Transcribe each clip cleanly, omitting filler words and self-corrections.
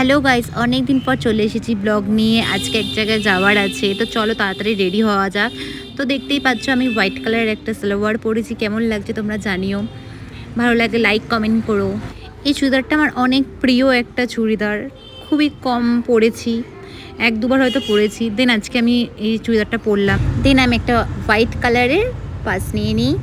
Hello guys, অনেক দিন পর চলে এসেছি ব্লগ নিয়ে। আজকে এক জায়গায় যাওয়ার আছে, তো চলো তাড়াতাড়ি রেডি হওয়া যাক। তো দেখতেই পাচ্ছ আমি হোয়াইট কালারের একটা সালোয়ার পরেছি। কেমন লাগছে তোমরা জানিও, ভালো লাগে লাইক কমেন্ট করো। এই চুড়িদারটা আমার অনেক প্রিয় একটা চুড়িদার, খুবই কম পরেছি, এক দুবার হয়তো পরেছি। দেন আজকে আমি এই চুড়িদারটা পরলাম। দেন আমি একটা হোয়াইট কালারের পার্স নিয়ে নিই।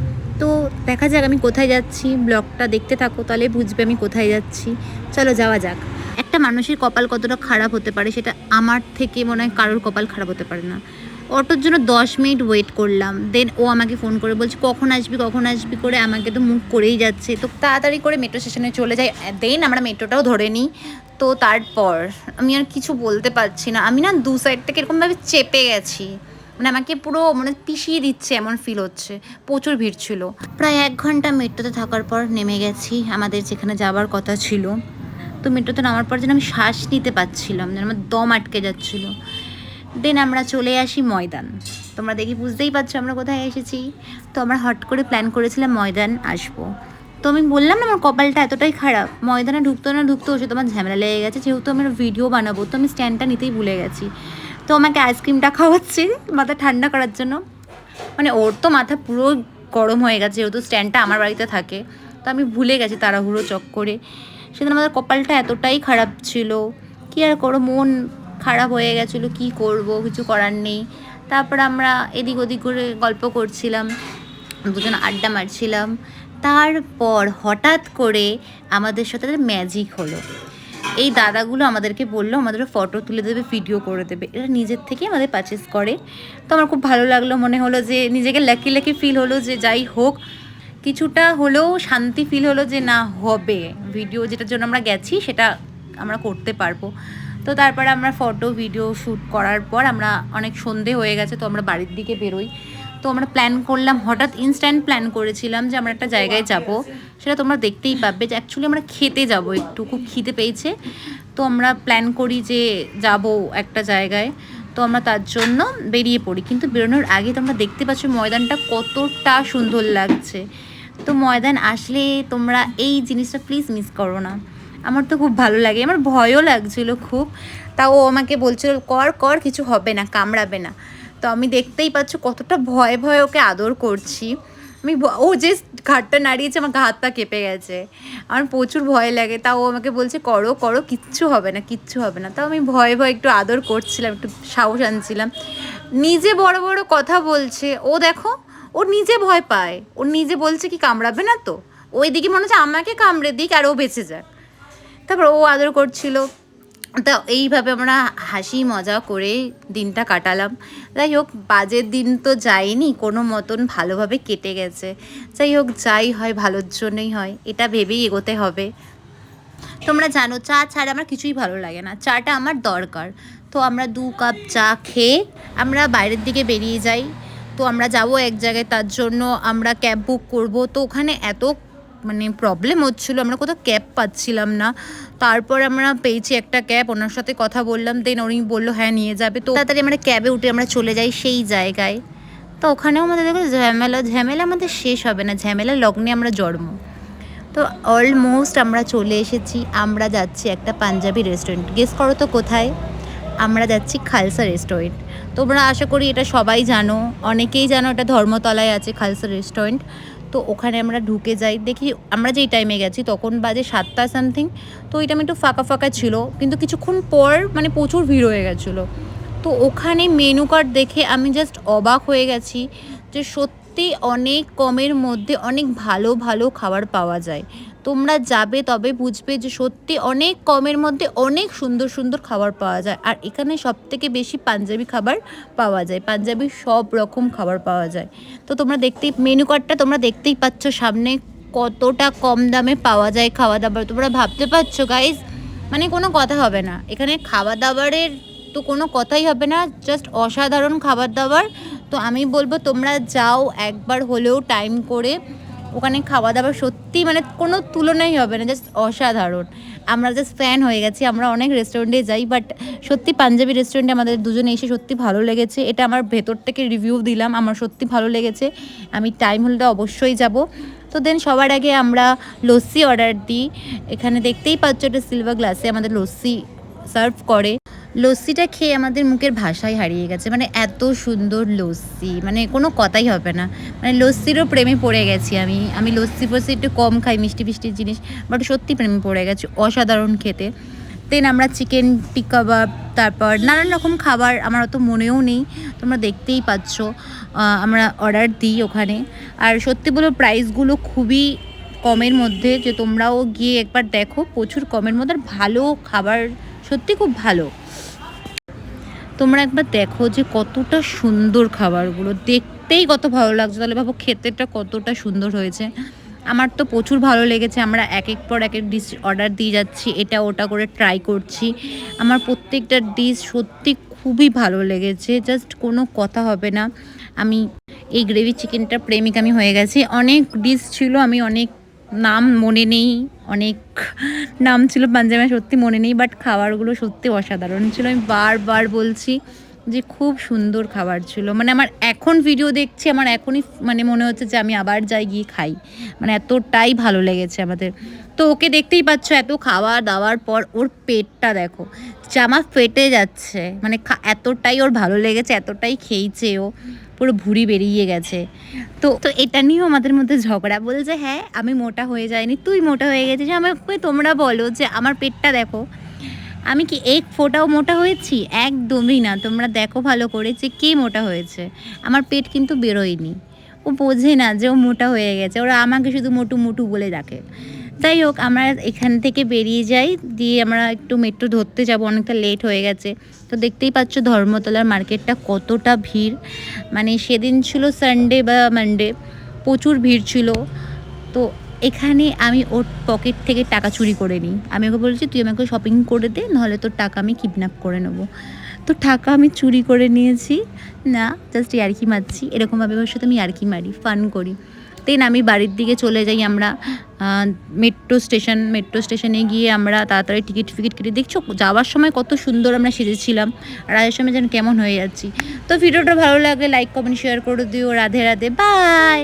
তো দেখা যাক আমি কোথায় যাচ্ছি, ব্লগটা দেখতে থাকো তাহলে বুঝবে আমি কোথায় যাচ্ছি। চলো যাওয়া যাক। একটা মানুষের কপাল কতটা খারাপ হতে পারে সেটা আমার থেকে মনে হয় কারোর কপাল খারাপ হতে পারে না। অটোর জন্য 10 মিনিট ওয়েট করলাম। দেন ও আমাকে ফোন করে বলছে কখন আসবি করে, আমাকে তো মুখ করেই যাচ্ছে। তো তাড়াতাড়ি করে মেট্রো স্টেশনে চলে যাই। দেন আমরা মেট্রোটাও ধরে নিই। তো তারপর আমি আর কিছু বলতে পারছি না, আমি না দু সাইড থেকে এরকমভাবে চেপে গেছি, মানে আমাকে পুরো পিষিয়ে দিচ্ছে এমন ফিল হচ্ছে। প্রচুর ভিড় ছিল। প্রায় 1 ঘন্টা মেট্রোতে থাকার পর নেমে গেছি আমাদের যেখানে যাওয়ার কথা ছিল। তো মেট্রোতে নামার পর যেন আমি শ্বাস নিতে পারছিলাম, যেন আমার দম আটকে যাচ্ছিলো। দেন আমরা চলে আসি ময়দান। তোমরা দেখি বুঝতেই পারছো আমরা কোথায় এসেছি। তো আমরা হট করে প্ল্যান করেছিলাম ময়দান আসবো। তো আমি বললাম না আমার কপালটা এতটাই খারাপ, ময়দানে ঢুকতে ওষুধ আমার ঝামেলা লেগে গেছে। যেহেতু আমি ভিডিও বানাবো তো আমি স্ট্যান্ডটা নিতেই ভুলে গেছি। তো আমাকে আইসক্রিমটা খাওয়াচ্ছে মাথা ঠান্ডা করার জন্য। মানে ওর তো মাথা পুরো গরম হয়ে গেছে, যেহেতু স্ট্যান্ডটা আমার বাড়িতে থাকে। তো আমি ভুলে গেছি তাড়াহুড়ো চক্করে। সেদিন আমাদের কপালটা এতটাই খারাপ ছিল, কী আর করো, মন খারাপ হয়ে গেছিলো, কি করব, কিছু করার নেই। তারপর আমরা এদিক ওদিক করে গল্প করছিলাম, দুজন আড্ডা মারছিলাম। তারপর হঠাৎ করে আমাদের সাথে ম্যাজিক হলো। এই দাদাগুলো আমাদেরকে বললো আমাদের ফটো তুলে দেবে, ভিডিও করে দেবে। এরা নিজের থেকে আমাদের পারচেস করে। তো আমার খুব ভালো লাগলো, মনে হলো যে নিজেকে লাকি ফিল হলো যে যাই হোক কিছুটা হলেও শান্তি ফিল হলো যে না হবে, ভিডিও যেটার জন্য আমরা গেছি সেটা আমরা করতে পারবো। তো তারপরে আমরা ফটো ভিডিও শ্যুট করার পর আমরা অনেক সন্ধে হয়ে গেছে, তো আমরা বাড়ির দিকে বেরোই। তো আমরা প্ল্যান করলাম, হঠাৎ ইনস্ট্যান্ট প্ল্যান করেছিলাম যে আমরা একটা জায়গায় যাব। সেটা তোমরা দেখতেই পাবে যে অ্যাকচুয়ালি আমরা খেতে যাব, একটু খুব খিদে পেয়েছে। তো আমরা প্ল্যান করি যে যাব একটা জায়গায়। তো আমরা তার জন্য বেরিয়ে পড়ি, কিন্তু বেরোনোর আগে তোমরা দেখতে পাচ্ছ ময়দানটা কতটা সুন্দর লাগছে। তো ময়দান আসলে তোমরা এই জিনিসটা প্লিজ মিস করো না। আমার তো খুব ভালো লাগে, আমার ভয়ও লাগছিল খুব। তাও ও আমাকে বলছিল কর কিছু হবে না, কামড়াবে না। তো আমি দেখতেই পাচ্ছ কতটা ভয়ে ওকে আদর করছি আমি। ও যে ঘাটটা নাড়িয়েছে আমার হাতটা কেঁপে গেছে, আমার প্রচুর ভয় লাগে। তাও আমাকে বলছে করো কিচ্ছু হবে না। তাও আমি ভয়ে একটু আদর করছিলাম, একটু সাহস আনছিলাম। নিজে বড় কথা বলছে, ও দেখো ও নিজে ভয় পায়, ও নিজে বলছে কি কামড়াবে না, তো ওই দিকে মনে হচ্ছে আমাকে কামড়ে দিক আর ও বেঁচে যাক। তারপর ও আদর করছিল। তো এইভাবে আমরা হাসি মজা করে দিনটা কাটালাম। যাই হোক বাজের দিন তো যায়নি, কোনো মতন ভালোভাবে কেটে গেছে। যাই হোক যাই হয় ভালোর জন্যই হয়, এটা ভেবেই এগোতে হবে। তোমরা জানো চা ছাড়া আমার কিছুই ভালো লাগে না, চাটা আমার দরকার। তো আমরা 2 কাপ চা খেয়ে আমরা বাইরের দিকে বেরিয়ে যাই। তো আমরা যাব এক জায়গায়, তার জন্য আমরা ক্যাব বুক করব। তো ওখানে এত প্রবলেম হচ্ছিলো, আমরা কোথাও ক্যাব পাচ্ছিলাম না। তারপর আমরা পেয়েছি একটা ক্যাব, ওনার সাথে কথা বললাম। দেন উনি বললো হ্যাঁ নিয়ে যাবে। তো তাড়াতাড়ি আমরা ক্যাবে উঠে আমরা চলে যাই সেই জায়গায়। তো ওখানেও আমাদের দেখো ঝামেলা আমাদের শেষ হবে না, ঝামেলা লগ্নে আমরা জন্ম। তো অলমোস্ট আমরা চলে এসেছি। আমরা যাচ্ছি একটা পাঞ্জাবি রেস্টুরেন্ট। গেস করো তো কোথায়? আমরা যাচ্ছি খালসা রেস্টুরেন্ট। তোমরা আশা করি এটা সবাই জানো, অনেকেই জানো, এটা ধর্মতলায় আছে খালসা রেস্টুরেন্ট। তো ওখানে আমরা ঢুকে যাই, দেখি আমরা যেই টাইমে গেছি তখন বাজে 7টা সামথিং। তো ওই টাইমে একটু ফাঁকা ছিল, কিন্তু কিছুক্ষণ পর প্রচুর ভিড় হয়ে গেছিলো। তো ওখানে মেনু কার্ড দেখে আমি জাস্ট অবাক হয়ে গেছি যে সত্যি অনেক কমের মধ্যে অনেক ভালো খাবার পাওয়া যায়। তোমরা যাবে তবে বুঝবে যে সত্যি অনেক কমের মধ্যে অনেক সুন্দর খাবার পাওয়া যায়। আর এখানে সবথেকে বেশি পাঞ্জাবি খাবার পাওয়া যায়, পাঞ্জাবি সব রকম খাবার পাওয়া যায়। তো তোমরা মেনু কার্ডটা তোমরা দেখতেই পাচ্ছ সামনে, কতটা কম দামে পাওয়া যায় খাওয়া দাবার। তোমরা ভাবতে পারছো গাইজ, কোনো কথা হবে না এখানে খাওয়া দাবারের, তো কোনো কথাই হবে না, জাস্ট অসাধারণ খাবার দাবার। তো আমি বলবো তোমরা যাও একবার হলেও টাইম করে, ওখানে খাওয়া দাওয়া সত্যি কোনো তুলনাই হবে না, জাস্ট অসাধারণ। আমরা জাস্ট ফ্যান হয়ে গেছি। আমরা অনেক রেস্টুরেন্টে যাই, বাট সত্যি পাঞ্জাবি রেস্টুরেন্টে আমাদের দুজনে এসে সত্যি ভালো লেগেছে। এটা আমার ভেতর থেকে রিভিউ দিলাম, আমার সত্যি ভালো লেগেছে। আমি টাইম হলে অবশ্যই যাব। তো দেন সবার আগে আমরা লস্যি অর্ডার দিই। এখানে দেখতেই পাচ্ছ একটা সিলভার গ্লাসে আমাদের লস্যি সার্ভ করে। লস্যিটা খেয়ে আমাদের মুখের ভাষাই হারিয়ে গেছে, মানে এত সুন্দর লস্যি, মানে কোনো কথাই হবে না। মানে লস্যিরও প্রেমে পড়ে গেছি আমি লস্যি ফস্যি একটু কম খাই, মিষ্টি ফিষ্টি জিনিস, বাট সত্যি প্রেমে পড়ে গেছি, অসাধারণ খেতে। দেন আমরা চিকেন টিক কাবাব, তারপর নানান রকম খাবার আমার অত মনেও নেই, তোমরা দেখতেই পাচ্ছ। আমরা অর্ডার দিই ওখানে, আর সত্যি বলো প্রাইসগুলো খুবই কমের মধ্যে, যে তোমরাও গিয়ে একবার দেখো, প্রচুর কমের মধ্যে, আর ভালো খাবার, সত্যি খুব ভালো। তোমরা একবার দেখো যে কতটা সুন্দর খাবারগুলো, দেখতেই কত ভালো লাগছে, তাহলে ভাবো খেতেটা কতটা সুন্দর হয়েছে। আমার তো প্রচুর ভালো লেগেছে। আমরা এক এক পর এক এক ডিশ অর্ডার দিয়ে যাচ্ছি, এটা ওটা করে ট্রাই করছি। আমার প্রত্যেকটা ডিশ সত্যি খুবই ভালো লেগেছে, জাস্ট কোনো কথা হবে না। আমি এই গ্রেভি চিকেনটা প্রেমিক আমি হয়ে গেছি। অনেক ডিশ ছিল, আমি অনেক নাম মনে নেই, অনেক নাম ছিল পাঞ্জাবে, সত্যি মনে নেই, বাট খাবারগুলো সত্যি অসাধারণ ছিল। আমি বারবার বলছি যে খুব সুন্দর খাবার ছিল, মানে আমার এখন ভিডিও দেখছি, আমার এখনই মানে মনে হচ্ছে যে আমি আবার যাই গিয়ে খাই, মানে এতটাই ভালো লেগেছে আমাদের। তো ওকে দেখতেই পাচ্ছ, এত খাওয়া দাওয়ার পর ওর পেটটা দেখো, জামা ফেটে যাচ্ছে, মানে এতটাই ওর ভালো লেগেছে, এতটাই খেয়েছে ও, পুরো ভুঁড়ি বেরিয়ে গেছে। তো তো এটা নিয়েও আমাদের মধ্যে ঝগড়া, বলছে হ্যাঁ আমি মোটা হয়ে যাইনি, তুই মোটা হয়ে গেছিস। আমাকে তোমরা বলো যে আমার পেটটা দেখো, আমি কি এক ফোঁটাও মোটা হয়েছি? একদমই না। তোমরা দেখো ভালো করে যে কে মোটা হয়েছে, আমার পেট কিন্তু বেরোয়নি। ও বোঝে না যে ও মোটা হয়ে গেছে, ওরা আমাকে শুধু মোটু মোটু বলে ডাকে। যাই হোক, আমরা এখান থেকে বেরিয়ে যাই, দিয়ে আমরা একটু মেট্রো ধরতে যাব, অনেকটা লেট হয়ে গেছে। তো দেখতেই পাচ্ছ ধর্মতলার মার্কেটটা কতটা ভিড়, মানে সেদিন ছিল সানডে বা মানডে, প্রচুর ভিড় ছিল। তো এখানে আমি ওর পকেট থেকে টাকা চুরি করে নিই, আমি ওকে বলছি তুই আমাকে শপিং করে দে, নাহলে তোর টাকা আমি কিডন্যাপ করে নেবো। তো টাকা আমি চুরি করে নিয়েছি, না জাস্ট ইয়ার্কি মারছি, এরকমভাবে ওর সাথে আমি ইয়ার্কি মারি, ফান করি। দেন আমি বাড়ির দিকে চলে যাই, আমরা মেট্রো স্টেশনে গিয়ে আমরা তাড়াতাড়ি টিকিট ফিকিট কেটে, দেখছো যাওয়ার সময় কত সুন্দর আমরা সেজেছিলাম, আর আসার সময় যেন কেমন হয়ে যাচ্ছি। তো ভিডিওটা ভালো লাগলে লাইক কমেন্ট শেয়ার করে দিও। রাধে রাধে, বাই।